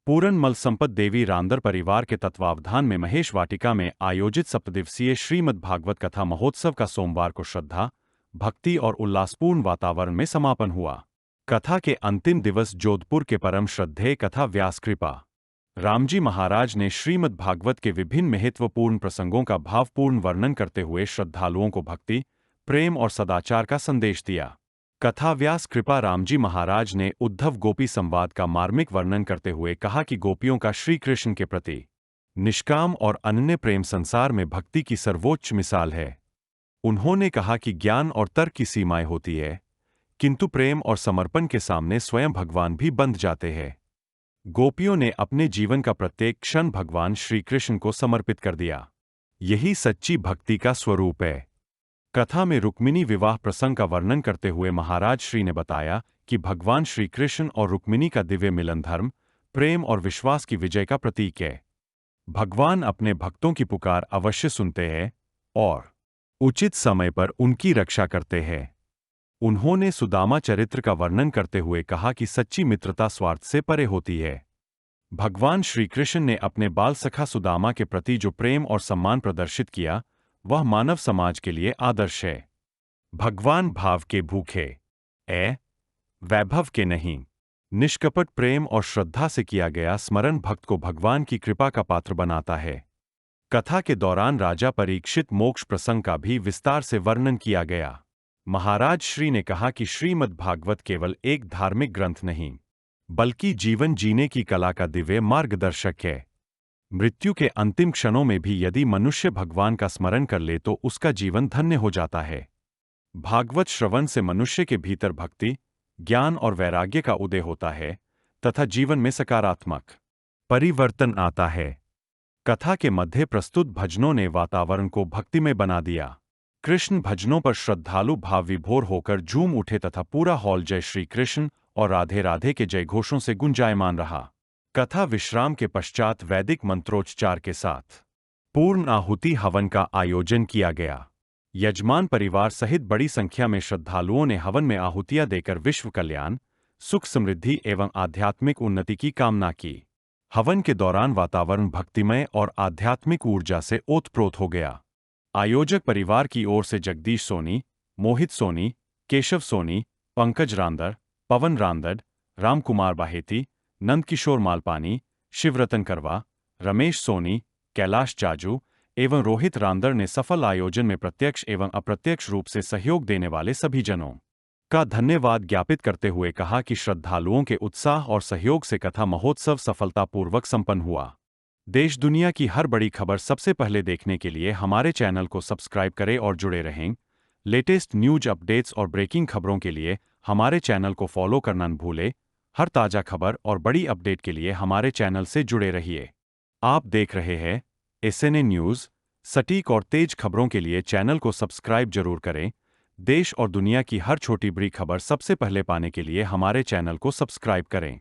पूरन संपत देवी रांदर परिवार के तत्वावधान में महेश वाटिका में आयोजित सप्तदिवसीय श्रीमद् भागवत कथा महोत्सव का सोमवार को श्रद्धा, भक्ति और उल्लासपूर्ण वातावरण में समापन हुआ। कथा के अंतिम दिवस जोधपुर के परम श्रद्धेय कथा व्यास कृपा रामजी महाराज ने श्रीमद् भागवत के विभिन्न महत्वपूर्ण प्रसंगों का भावपूर्ण वर्णन करते हुए श्रद्धालुओं को भक्ति, प्रेम और सदाचार का संदेश दिया। कथा व्यास कृपा रामजी महाराज ने उद्धव गोपी संवाद का मार्मिक वर्णन करते हुए कहा कि गोपियों का श्री कृष्ण के प्रति निष्काम और अनन्य प्रेम संसार में भक्ति की सर्वोच्च मिसाल है। उन्होंने कहा कि ज्ञान और तर्क की सीमाएं होती है, किंतु प्रेम और समर्पण के सामने स्वयं भगवान भी बंध जाते हैं। गोपियों ने अपने जीवन का प्रत्येक क्षण भगवान श्री कृष्ण को समर्पित कर दिया। यही सच्ची भक्ति का स्वरूप है। कथा में रुक्मिणी विवाह प्रसंग का वर्णन करते हुए महाराज श्री ने बताया कि भगवान श्री कृष्ण और रुक्मिणी का दिव्य मिलन धर्म, प्रेम और विश्वास की विजय का प्रतीक है। भगवान अपने भक्तों की पुकार अवश्य सुनते हैं और उचित समय पर उनकी रक्षा करते हैं। उन्होंने सुदामा चरित्र का वर्णन करते हुए कहा कि सच्ची मित्रता स्वार्थ से परे होती है। भगवान श्री कृष्ण ने अपने बाल सखा सुदामा के प्रति जो प्रेम और सम्मान प्रदर्शित किया, वह मानव समाज के लिए आदर्श है। भगवान भाव के भूखे वैभव के नहीं। निष्कपट प्रेम और श्रद्धा से किया गया स्मरण भक्त को भगवान की कृपा का पात्र बनाता है। कथा के दौरान राजा परीक्षित मोक्ष प्रसंग का भी विस्तार से वर्णन किया गया। महाराज श्री ने कहा कि श्रीमद् भागवत केवल एक धार्मिक ग्रंथ नहीं, बल्कि जीवन जीने की कला का दिव्य मार्गदर्शक है। मृत्यु के अंतिम क्षणों में भी यदि मनुष्य भगवान का स्मरण कर ले तो उसका जीवन धन्य हो जाता है। भागवत श्रवण से मनुष्य के भीतर भक्ति, ज्ञान और वैराग्य का उदय होता है तथा जीवन में सकारात्मक परिवर्तन आता है। कथा के मध्य प्रस्तुत भजनों ने वातावरण को भक्तिमय बना दिया। कृष्ण भजनों पर श्रद्धालु भाव विभोर होकर झूम उठे तथा पूरा हॉल जय श्री कृष्ण और राधे राधे के जयघोषों से गुंजायमान रहा। कथा विश्राम के पश्चात वैदिक मंत्रोच्चार के साथ पूर्ण आहुति हवन का आयोजन किया गया। यजमान परिवार सहित बड़ी संख्या में श्रद्धालुओं ने हवन में आहुतियां देकर विश्व कल्याण, सुख समृद्धि एवं आध्यात्मिक उन्नति की कामना की। हवन के दौरान वातावरण भक्तिमय और आध्यात्मिक ऊर्जा से ओतप्रोत हो गया। आयोजक परिवार की ओर से जगदीश सोनी, मोहित सोनी, केशव सोनी, पंकज रांदर, पवन रांदड़, रामकुमार बाहेती, नंदकिशोर मालपानी, शिवरतन करवा, रमेश सोनी, कैलाश जाजू एवं रोहित रांदड़ ने सफल आयोजन में प्रत्यक्ष एवं अप्रत्यक्ष रूप से सहयोग देने वाले सभी जनों का धन्यवाद ज्ञापित करते हुए कहा कि श्रद्धालुओं के उत्साह और सहयोग से कथा महोत्सव सफलतापूर्वक संपन्न हुआ। देश दुनिया की हर बड़ी खबर सबसे पहले देखने के लिए हमारे चैनल को सब्सक्राइब करें और जुड़े रहें। लेटेस्ट न्यूज अपडेट्स और ब्रेकिंग खबरों के लिए हमारे चैनल को फॉलो करना न भूलें। हर ताज़ा खबर और बड़ी अपडेट के लिए हमारे चैनल से जुड़े रहिए। आप देख रहे हैं एसएनए न्यूज़। सटीक और तेज खबरों के लिए चैनल को सब्सक्राइब जरूर करें। देश और दुनिया की हर छोटी बड़ी खबर सबसे पहले पाने के लिए हमारे चैनल को सब्सक्राइब करें।